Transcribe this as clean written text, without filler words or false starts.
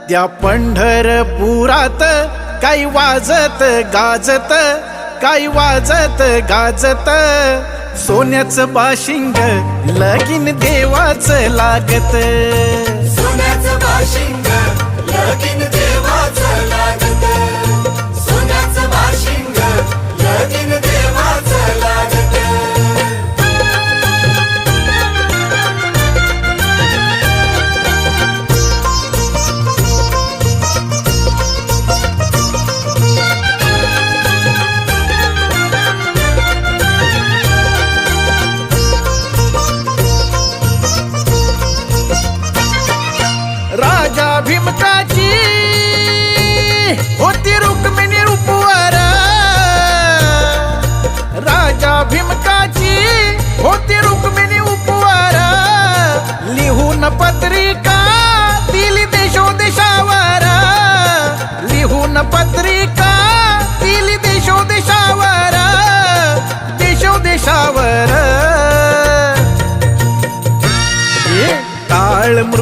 त्या पंढरपुरात काही वाजत गाजत, काही वाजत गाजत, सोन्याचं बाशिंग लगीन देवाचं लागत. सोन्याचं बाशिंग लगीन देवाचं लागत. सोन्याचं बाशिंग लगीन देवाचं लागत. राजा भीमकाची होती रुक्मिणी रूपवर, राजा भीमकाची होती रुक्मिणी उपवर, लिहून पत्रिका दिली देशोदेशावर, लिहून पत्रिका